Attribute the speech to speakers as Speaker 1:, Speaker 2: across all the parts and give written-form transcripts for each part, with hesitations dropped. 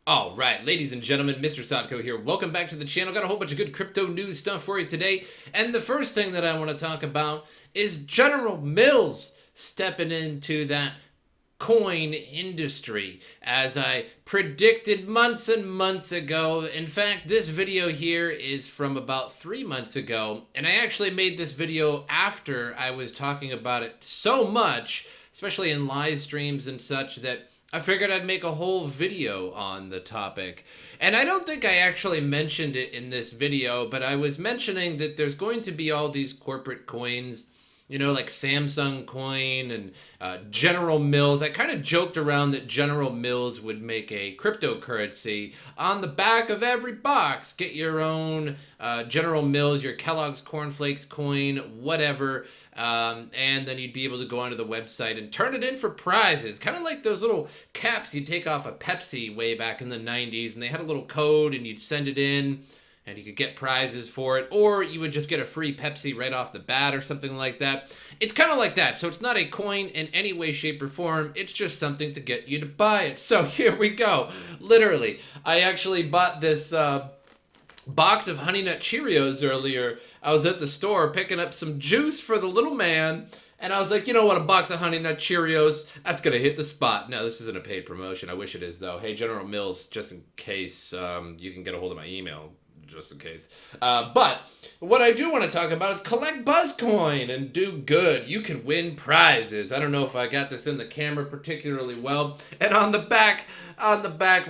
Speaker 1: All right, ladies and gentlemen, MrSotko here. Welcome back to the channel. Got a whole bunch of good crypto news stuff for you today. And the first thing that I want to talk about is General Mills stepping into that coin industry, as I predicted months and months ago. In fact, this video here is from about 3 months ago, and I actually made this video after I was talking about it so much, especially in live streams and such, that I figured I'd make a whole video on the topic. And I don't think I actually mentioned it in this video, but I was mentioning that there's going to be all these corporate coins, you know, like Samsung coin and General Mills. I kind of joked around that General Mills would make a cryptocurrency on the back of every box. Get your own General Mills, your Kellogg's Cornflakes coin, whatever. And then you'd be able to go onto the website and turn it in for prizes. Kind of like those little caps you take off a Pepsi way back in the 90s. And they had a little code and you'd send it in, and you could get prizes for it, or you would just get a free Pepsi right off the bat or something like that. It's kind of like that. So it's not a coin in any way, shape, or form. It's just something to get you to buy it. So here we go. Literally, I actually bought this box of Honey Nut Cheerios earlier. I was at the store picking up some juice for the little man, and I was like, you know what, a box of Honey Nut Cheerios, that's going to hit the spot. No, this isn't a paid promotion. I wish it is, though. Hey, General Mills, just in case you can get a hold of my email, just in case. But what I do want to talk about is collect BuzzCoin and do good. You can win prizes. I don't know if I got this in the camera particularly well. And on the back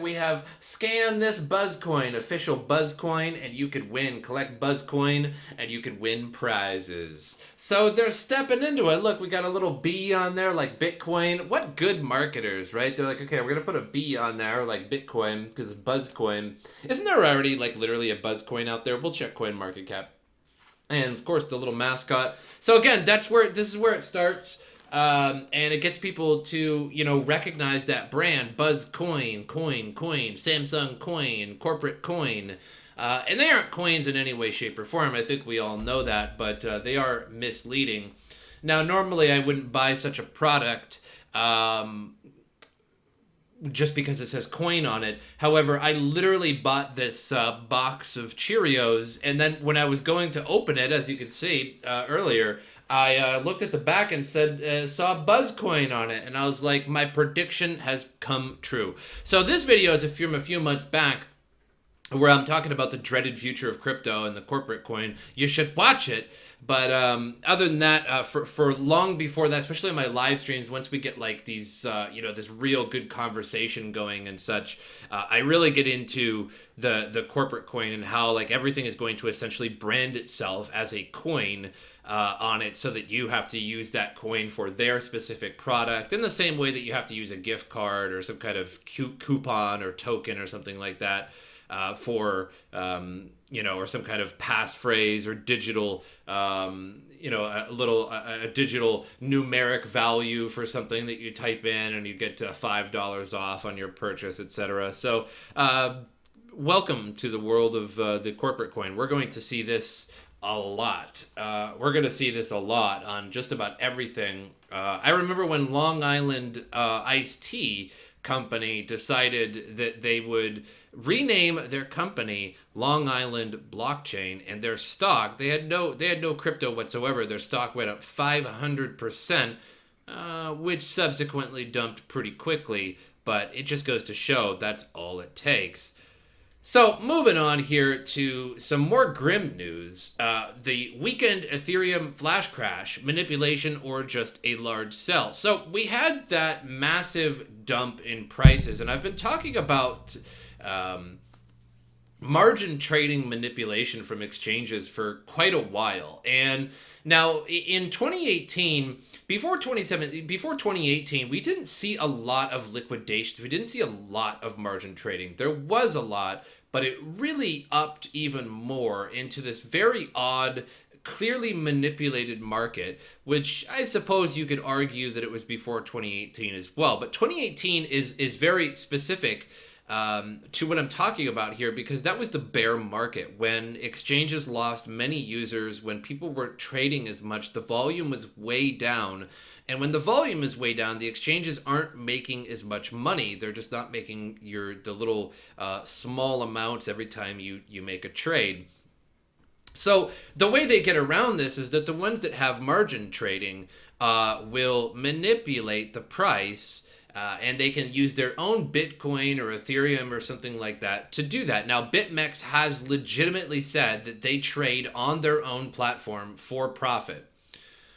Speaker 1: we have scan this BuzzCoin, official BuzzCoin, and you could win. Collect BuzzCoin and you could win prizes. So they're stepping into it. Look, we got a little B on there like Bitcoin. What good marketers, right? They're like, okay, we're going to put a B on there like Bitcoin because it's BuzzCoin. Isn't there already like literally a BuzzCoin out there? We'll check CoinMarketCap. And of course the little mascot. So again, this is where it starts. And it gets people to, you know, recognize that brand, BuzzCoin, coin, Samsung coin, corporate coin. And they aren't coins in any way, shape, or form. I think we all know that, but they are misleading. Now, normally I wouldn't buy such a product just because it says coin on it. However, I literally bought this box of Cheerios, and then when I was going to open it, as you could see earlier, I looked at the back and saw BuzzCoin on it, and I was like, my prediction has come true. So this video is from a few months back, where I'm talking about the dreaded future of crypto and the corporate coin. You should watch it. But other than that, for long before that, especially in my live streams, once we get like these, this real good conversation going and such, I really get into the corporate coin and how like everything is going to essentially brand itself as a coin on it, so that you have to use that coin for their specific product in the same way that you have to use a gift card or some kind of coupon or token or something like that. Or some kind of passphrase or digital, a digital numeric value for something that you type in and you get $5 off on your purchase, etc. So, welcome to the world of the corporate coin. We're going to see this a lot. We're going to see this a lot on just about everything. I remember when Long Island iced tea company decided that they would rename their company Long Island Blockchain, and their stock, they had no crypto whatsoever. Their stock went up 500%, which subsequently dumped pretty quickly, but it just goes to show that's all it takes. So moving on here to some more grim news, the weekend Ethereum flash crash, manipulation, or just a large sell. So we had that massive dump in prices, and I've been talking about margin trading manipulation from exchanges for quite a while. And now in 2018, before 2018, we didn't see a lot of liquidations. We didn't see a lot of margin trading. There was a lot, but it really upped even more into this very odd, clearly manipulated market, which I suppose you could argue that it was before 2018 as well. But 2018 is very specific to what I'm talking about here, because that was the bear market when exchanges lost many users, when people weren't trading as much, the volume was way down. And when the volume is way down, the exchanges aren't making as much money. They're just not making the little small amounts every time you make a trade. So the way they get around this is that the ones that have margin trading will manipulate the price, and they can use their own Bitcoin or Ethereum or something like that to do that. Now, BitMEX has legitimately said that they trade on their own platform for profit.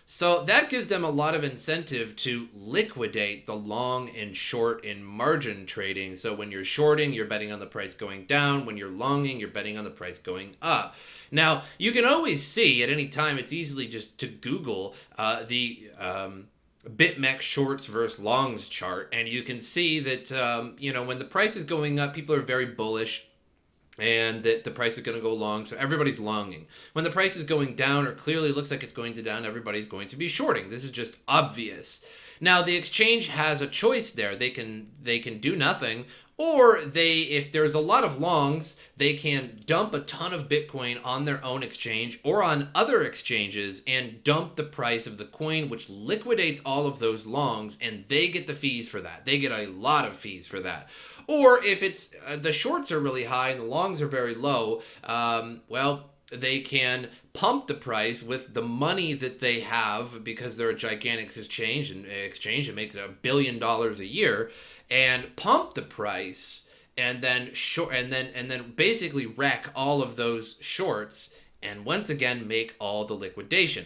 Speaker 1: So that gives them a lot of incentive to liquidate the long and short in margin trading. So when you're shorting, you're betting on the price going down. When you're longing, you're betting on the price going up. Now, you can always see at any time, it's easily just to Google the BitMEX shorts versus longs chart. And you can see that, when the price is going up, people are very bullish, and that the price is going to go long, so everybody's longing. When the price is going down, or clearly looks like it's going to down, everybody's going to be shorting. This is just obvious. Now, the exchange has a choice there. They can do nothing, or if there's a lot of longs, they can dump a ton of Bitcoin on their own exchange or on other exchanges and dump the price of the coin, which liquidates all of those longs, and they get the fees for that. They get a lot of fees for that. Or if it's the shorts are really high and the longs are very low, they can pump the price with the money that they have, because they're a gigantic exchange and it makes $1 billion a year, and pump the price and then basically wreck all of those shorts, and once again make all the liquidation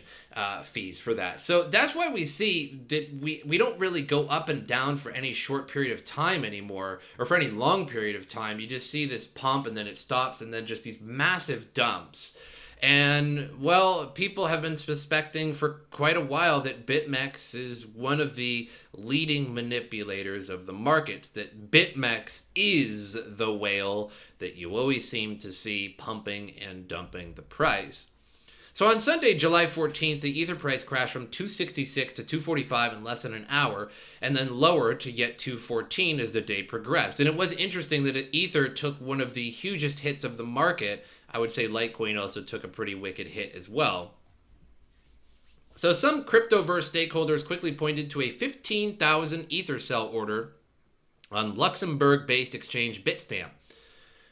Speaker 1: fees for that. So that's why we see that we don't really go up and down for any short period of time anymore, or for any long period of time. You just see this pump and then it stops, and then just these massive dumps. And, well, people have been suspecting for quite a while that BitMEX is one of the leading manipulators of the markets, that BitMEX is the whale that you always seem to see pumping and dumping the price. So on Sunday, July 14th, the Ether price crashed from 266 to 245 in less than an hour, and then lower to yet 214 as the day progressed. And it was interesting that Ether took one of the hugest hits of the market. I would say Litecoin also took a pretty wicked hit as well. So some cryptoverse stakeholders quickly pointed to a 15,000 Ether sell order on Luxembourg-based exchange Bitstamp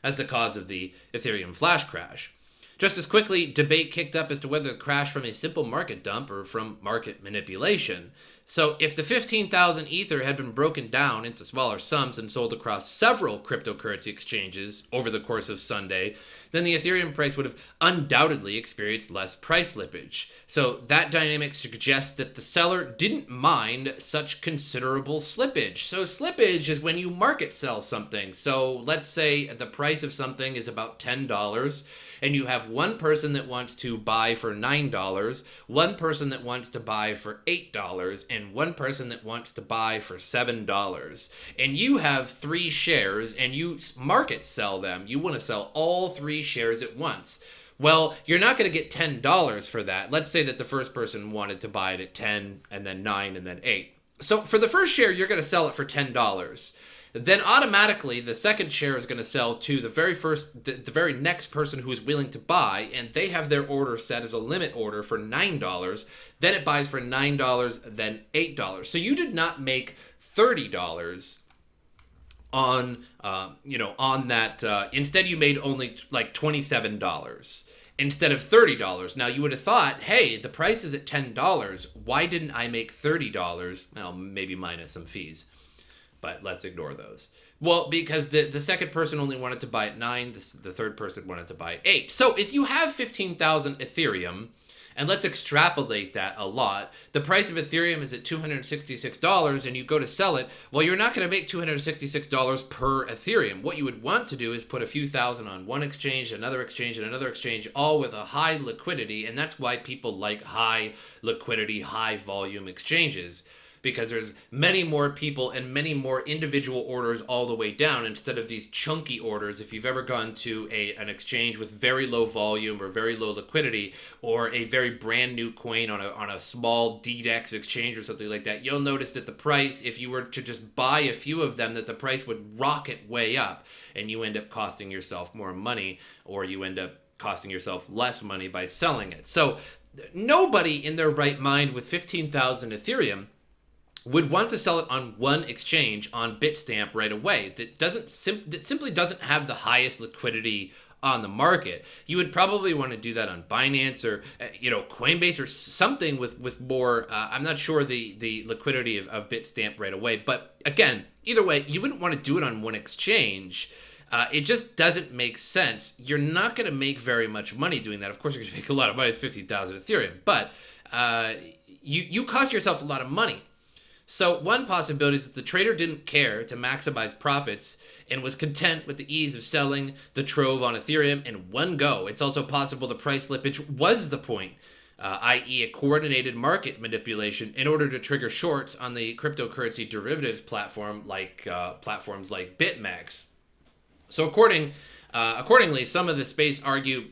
Speaker 1: as the cause of the Ethereum flash crash. Just as quickly, debate kicked up as to whether the crash from a simple market dump or from market manipulation. So if the 15,000 Ether had been broken down into smaller sums and sold across several cryptocurrency exchanges over the course of Sunday, then the Ethereum price would have undoubtedly experienced less price slippage. So that dynamic suggests that the seller didn't mind such considerable slippage. So slippage is when you market sell something. So let's say the price of something is about $10, and you have one person that wants to buy for $9, one person that wants to buy for $8, and one person that wants to buy for $7. And you have 3 shares, and you market sell them. You want to sell all 3 shares at once. Well, you're not going to get $10 for that. Let's say that the first person wanted to buy it at 10, and then 9, and then 8. So for the first share, you're going to sell it for $10. Then automatically the second share is going to sell to the very next person who is willing to buy, and they have their order set as a limit order for $9. Then it buys for $9, then $8. So you did not make $30 on that. Instead, you made only like $27 instead of $30. Now you would have thought, hey, the price is at $10. Why didn't I make $30? Well, maybe minus some fees, but let's ignore those. Well, because the second person only wanted to buy at 9, the third person wanted to buy at 8. So if you have 15,000 Ethereum, and let's extrapolate that a lot, the price of Ethereum is at $266, and you go to sell it, well, you're not going to make $266 per Ethereum. What you would want to do is put a few thousand on one exchange, another exchange, and another exchange, all with a high liquidity, and that's why people like high liquidity, high volume exchanges. because there's many more people and many more individual orders all the way down instead of these chunky orders. If you've ever gone to an exchange with very low volume or very low liquidity, or a very brand new coin on a small DDEX exchange or something like that, you'll notice that the price, if you were to just buy a few of them, that the price would rocket way up, and you end up costing yourself more money, or you end up costing yourself less money by selling it. So nobody in their right mind with 15,000 Ethereum would want to sell it on one exchange on Bitstamp right away. That simply doesn't have the highest liquidity on the market. You would probably want to do that on Binance or Coinbase or something with more. I'm not sure the liquidity of Bitstamp right away, but again, either way, you wouldn't want to do it on one exchange. It just doesn't make sense. You're not going to make very much money doing that. Of course, you're going to make a lot of money. It's 15,000 Ethereum, but you cost yourself a lot of money. So one possibility is that the trader didn't care to maximize profits and was content with the ease of selling the trove on Ethereum in one go. It's also possible the price slippage was the point, i.e. a coordinated market manipulation in order to trigger shorts on the cryptocurrency derivatives platforms like BitMEX. So accordingly, some of the space argue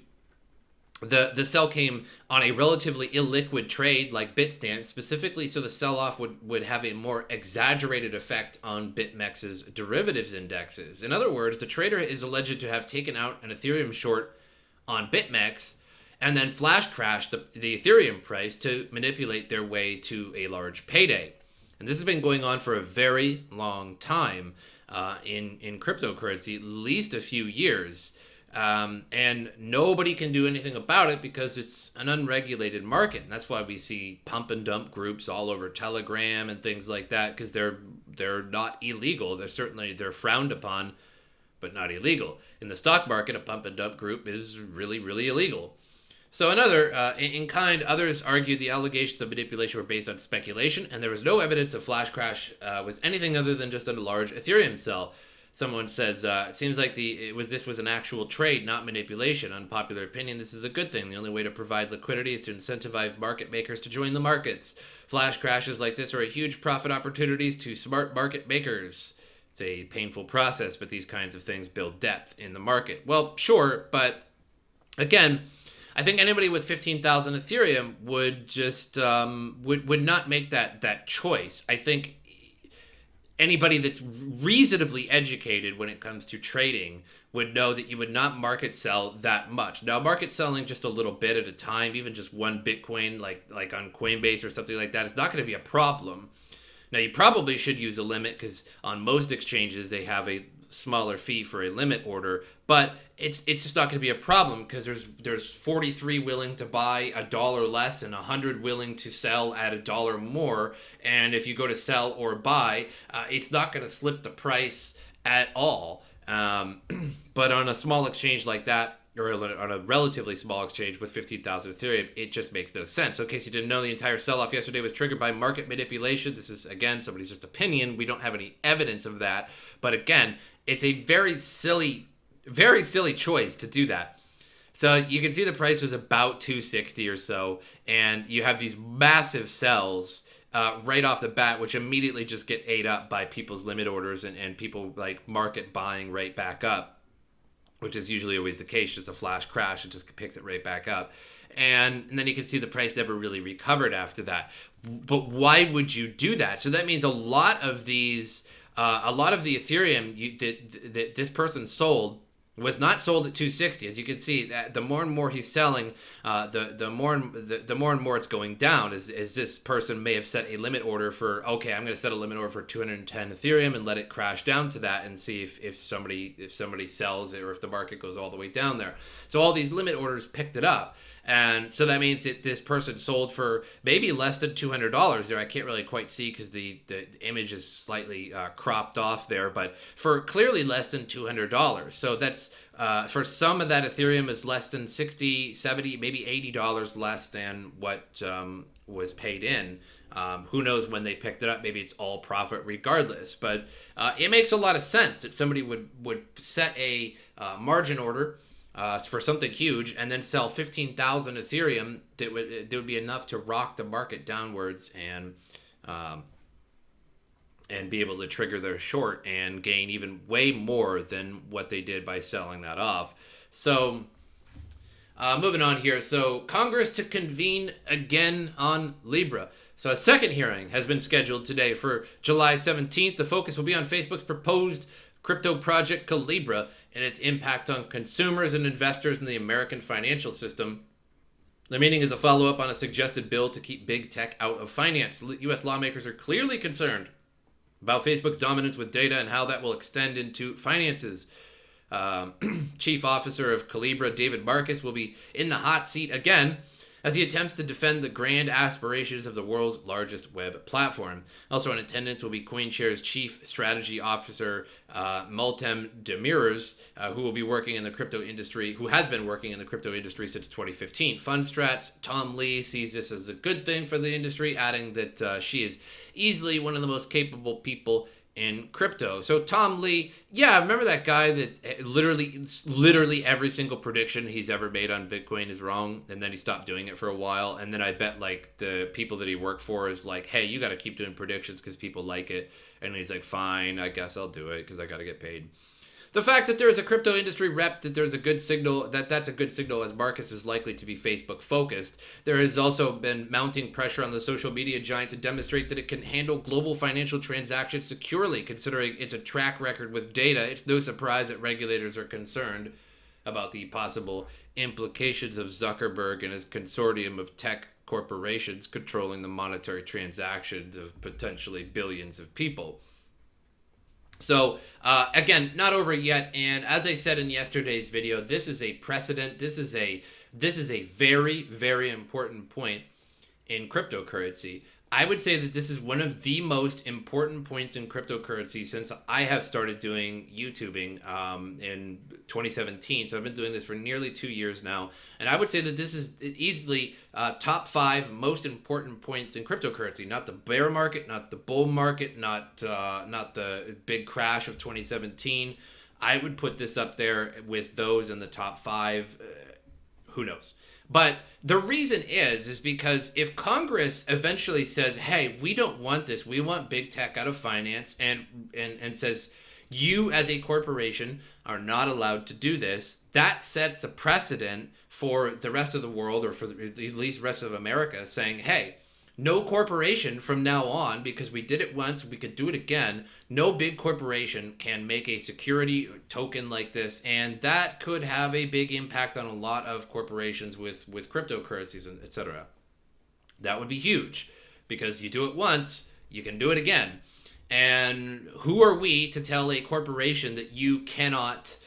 Speaker 1: the sell came on a relatively illiquid trade like Bitstamp, specifically so the sell-off would have a more exaggerated effect on BitMEX's derivatives indexes. In other words, the trader is alleged to have taken out an Ethereum short on BitMEX and then flash crashed the Ethereum price to manipulate their way to a large payday. And this has been going on for a very long time in cryptocurrency, at least a few years. And nobody can do anything about it because it's an unregulated market. And that's why we see pump and dump groups all over Telegram and things like that, because they're not illegal. They're frowned upon, but not illegal. In the stock market, a pump and dump group is really, really illegal. So others argued the allegations of manipulation were based on speculation, and there was no evidence of flash crash was anything other than just a large Ethereum sell. Someone says, it seems like this was an actual trade, not manipulation. Unpopular opinion, this is a good thing. The only way to provide liquidity is to incentivize market makers to join the markets. Flash crashes like this are a huge profit opportunities to smart market makers. It's a painful process, but these kinds of things build depth in the market. Well, sure, but again, I think anybody with 15,000 Ethereum would just would not make that choice. I think anybody that's reasonably educated when it comes to trading would know that you would not market sell that much. Now, market selling just a little bit at a time, even just one Bitcoin, like on Coinbase or something like that, is not going to be a problem. Now, you probably should use a limit because on most exchanges they have a smaller fee for a limit order, but it's just not going to be a problem because there's 43 willing to buy $1 less and 100 willing to sell at $1 more, and if you go to sell or buy, it's not going to slip the price at all. But on a small exchange like that, or on a relatively small exchange with 15,000 Ethereum, it just makes no sense. So in case you didn't know, the entire sell-off yesterday was triggered by market manipulation. This is, again, somebody's just opinion. We don't have any evidence of that. But again, it's a very silly choice to do that. So you can see the price was about 260 or so, and you have these massive sells right off the bat, which immediately just get ate up by people's limit orders and people like market buying right back up, which is usually always the case. Just a flash crash, it just picks it right back up. And then you can see the price never really recovered after that. But why would you do that? So that means a lot of the Ethereum that this person sold was not sold at 260. As you can see, that the more and more he's selling, the more and more it's going down. As this person may have set a limit order for, okay, I'm going to set a limit order for 210 Ethereum and let it crash down to that and see if somebody sells it or if the market goes all the way down there. So all these limit orders picked it up. And so that means that this person sold for maybe less than $200 there. I can't really quite see because the image is slightly cropped off there, but for clearly less than $200. So that's for some of that Ethereum is less than $60, $70, maybe $80 less than what was paid in. Who knows when they picked it up? Maybe it's all profit regardless. But it makes a lot of sense that somebody would set a margin order for something huge and then sell 15,000 Ethereum that would be enough to rock the market downwards and and be able to trigger their short and gain even way more than what they did by selling that off. So moving on here. So Congress to convene again on Libra. So a second hearing has been scheduled today for July 17th. The focus will be on Facebook's proposed crypto project Calibra and its impact on consumers and investors in the American financial system. The meeting is a follow-up on a suggested bill to keep big tech out of finance. U.S. lawmakers are clearly concerned about Facebook's dominance with data and how that will extend into finances. Chief Officer of Calibra, David Marcus, will be in the hot seat again as he attempts to defend the grand aspirations of the world's largest web platform. Also in attendance will be CoinShares Chief Strategy Officer Multem Demirors, who will be working in the crypto industry, who has been working in the crypto industry since 2015. Fundstrat's Tom Lee sees this as a good thing for the industry, adding that she is easily one of the most capable people in crypto. So Tom Lee, yeah, remember that guy that literally every single prediction he's ever made on Bitcoin is wrong, and then he stopped doing it for a while, and then I bet like the people that he worked for is like, hey, you got to keep doing predictions because people like it, and he's like, fine, I guess I'll do it because I got to get paid. The fact that there's a crypto industry rep, that there's a good signal, that's a good signal as Marcus is likely to be Facebook focused. There has also been mounting pressure on the social media giant to demonstrate that it can handle global financial transactions securely, considering its a track record with data. It's no surprise that regulators are concerned about the possible implications of Zuckerberg and his consortium of tech corporations controlling the monetary transactions of potentially billions of people. So, again, not over yet, and as I said in yesterday's video, this is a precedent. This is a very, very important point in cryptocurrency. I would say that this is one of the most important points in cryptocurrency since I have started doing YouTubing in 2017. So I've been doing this for nearly 2 years now. And I would say that this is easily top 5 most important points in cryptocurrency. Not the bear market, not the bull market, not the big crash of 2017. I would put this up there with those in the top 5. Who knows? But the reason is because if Congress eventually says, hey, we don't want this, we want big tech out of finance, and says, you as a corporation are not allowed to do this, that sets a precedent for the rest of the world, or for at least the rest of America, saying, hey, no corporation from now on, because we did it once, we could do it again, no big corporation can make a security token like this, and that could have a big impact on a lot of corporations with cryptocurrencies, etc. That would be huge, because you do it once, you can do it again. And who are we to tell a corporation that you cannot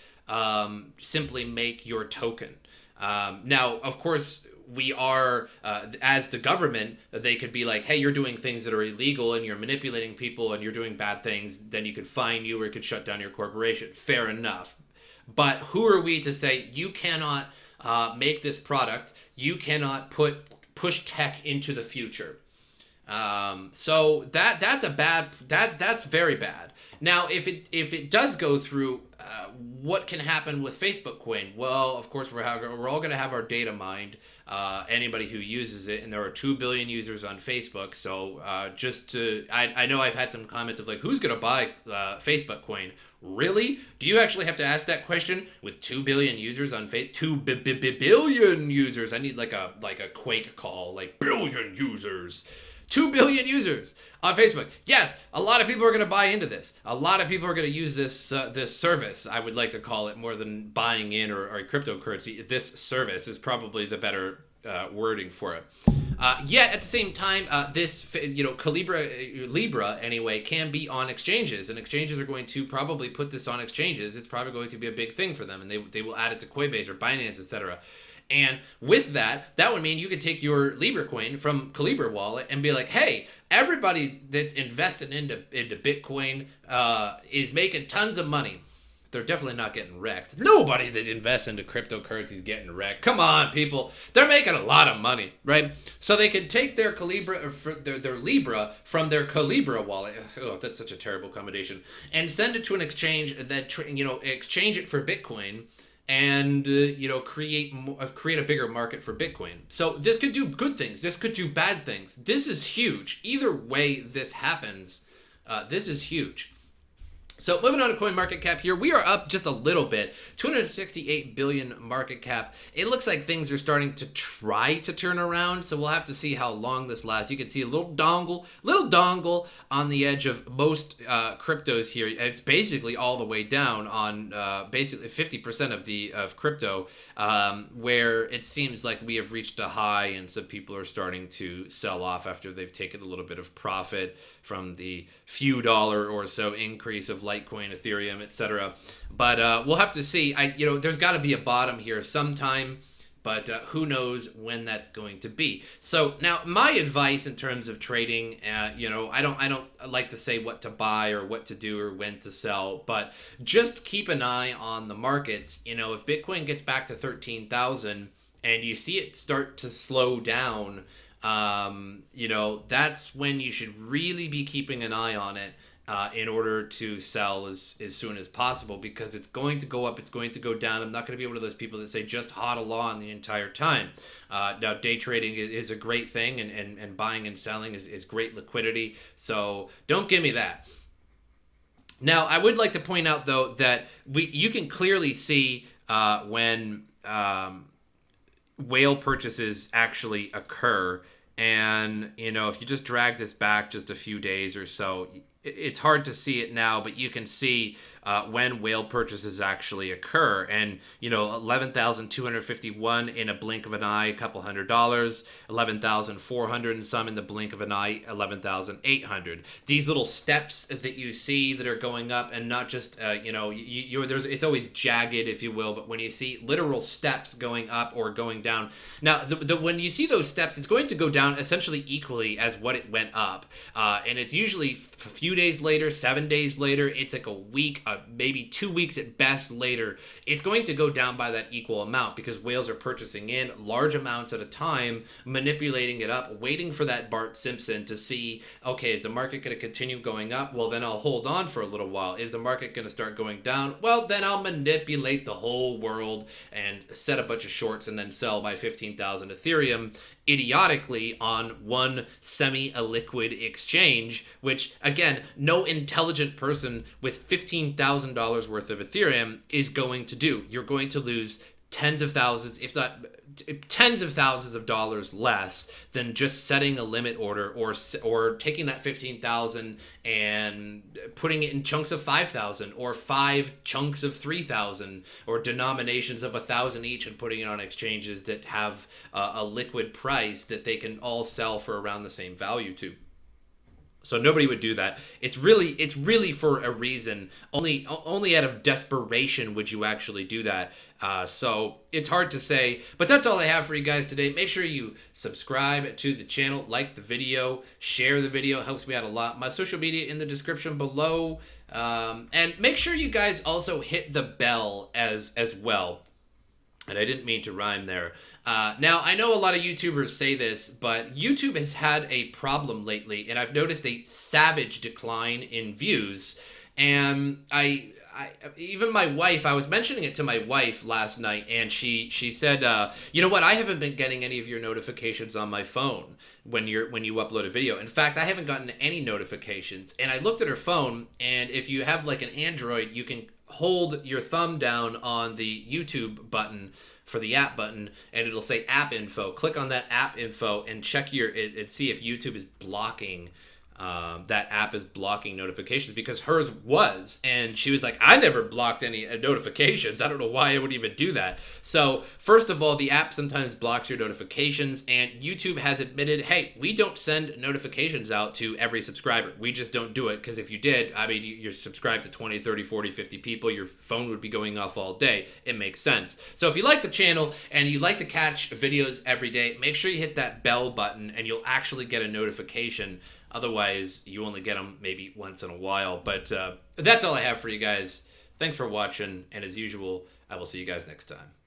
Speaker 1: simply make your token? Now, of course, we are, as the government, they could be like, hey, you're doing things that are illegal and you're manipulating people and you're doing bad things, then you could fine you or it could shut down your corporation. Fair enough. But who are we to say you cannot make this product, you cannot push tech into the future? So that's very bad. Now, if it does go through, what can happen with Facebook Coin? Well, of course, we're all going to have our data mined. Anybody who uses it, and there are 2 billion users on Facebook. So I know I've had some comments of like, who's going to buy Facebook Coin? Really? Do you actually have to ask that question with 2 billion users on Facebook? 2 billion users. I need like a Quake call, like billion users. 2 billion users on Facebook. Yes, a lot of people are going to buy into this. A lot of people are going to use this service. I would like to call it, more than buying in or cryptocurrency. This service is probably the better wording for it. Yet at the same time, this Libra anyway can be on exchanges, and exchanges are going to probably put this on exchanges. It's probably going to be a big thing for them, and they will add it to Coinbase or Binance, etc. And with that would mean you could take your Libra coin from Calibra wallet and be like, hey, everybody that's invested into Bitcoin is making tons of money. They're definitely not getting wrecked. Nobody that invests into cryptocurrency is getting wrecked. Come on, people. They're making a lot of money, right? So they can take their Calibra, their Libra from their Calibra wallet. Oh, that's such a terrible combination. And send it to an exchange that, exchange it for Bitcoin, and create a bigger market for Bitcoin. So this could do good things. This could do bad things. This is huge. Either way this happens, This is huge. So moving on to CoinMarketCap here, we are up just a little bit, 268 billion market cap. It looks like things are starting to try to turn around, so we'll have to see how long this lasts. You can see a little dongle on the edge of most cryptos here. It's basically all the way down on basically 50% of crypto, where it seems like we have reached a high, and some people are starting to sell off after they've taken a little bit of profit from the few dollar or so increase of Litecoin, Ethereum, etc. But we'll have to see. There's got to be a bottom here sometime, but who knows when that's going to be. So now, my advice in terms of trading, I don't like to say what to buy or what to do or when to sell, but just keep an eye on the markets. If Bitcoin gets back to 13,000 and you see it start to slow down, that's when you should really be keeping an eye on it in order to sell as soon as possible, because it's going to go up, it's going to go down. I'm not going to be one of those people that say just hodl on the entire time. Now, day trading is a great thing, and buying and selling is great liquidity, so don't give me that. Now, I would like to point out, though, that you can clearly see when whale purchases actually occur. And, if you just drag this back just a few days or so, it's hard to see it now, but you can see when whale purchases actually occur. And, 11,251 in a blink of an eye, a couple $100, 11,400 and some in the blink of an eye, 11,800. These little steps that you see that are going up, and not just, it's always jagged, if you will, but when you see literal steps going up or going down. Now, when you see those steps, it's going to go down essentially equally as what it went up. And it's usually a few days later, 7 days later, it's like a week, maybe 2 weeks at best later, it's going to go down by that equal amount, because whales are purchasing in large amounts at a time, manipulating it up, waiting for that Bart Simpson to see, okay, is the market going to continue going up? Well, then I'll hold on for a little while. Is the market going to start going down? Well, then I'll manipulate the whole world and set a bunch of shorts and then sell my 15,000 Ethereum idiotically on one semi-liquid exchange, which, again, no intelligent person with $15,000 worth of Ethereum is going to do. You're going to lose tens of thousands, if not tens of thousands of dollars less than just setting a limit order or taking that 15,000 and putting it in chunks of 5,000 or 5 chunks of 3,000 or denominations of 1,000 each, and putting it on exchanges that have a liquid price that they can all sell for around the same value to. So nobody would do that. It's really for a reason. Only out of desperation would you actually do that. So it's hard to say, but that's all I have for you guys today. Make sure you subscribe to the channel, like the video, share the video. It helps me out a lot. My social media in the description below. And make sure you guys also hit the bell as well. And I didn't mean to rhyme there. Now, I know a lot of YouTubers say this, but YouTube has had a problem lately, and I've noticed a savage decline in views. And I even my wife, I was mentioning it to my wife last night, and she said, you know what, I haven't been getting any of your notifications on my phone when you upload a video. In fact, I haven't gotten any notifications. And I looked at her phone, and if you have like an Android, you can hold your thumb down on the YouTube button for the app button, and it'll say app info. Click on that app info and check and see if YouTube is blocking that app is blocking notifications, because hers was, and she was like, I never blocked any notifications. I don't know why I would even do that. So first of all, the app sometimes blocks your notifications, and YouTube has admitted, hey, we don't send notifications out to every subscriber. We just don't do it, because if you did, I mean, you're subscribed to 20, 30, 40, 50 people, your phone would be going off all day. It makes sense. So if you like the channel and you like to catch videos every day, make sure you hit that bell button and you'll actually get a notification. Otherwise, you only get them maybe once in a while. But that's all I have for you guys. Thanks for watching. And as usual, I will see you guys next time.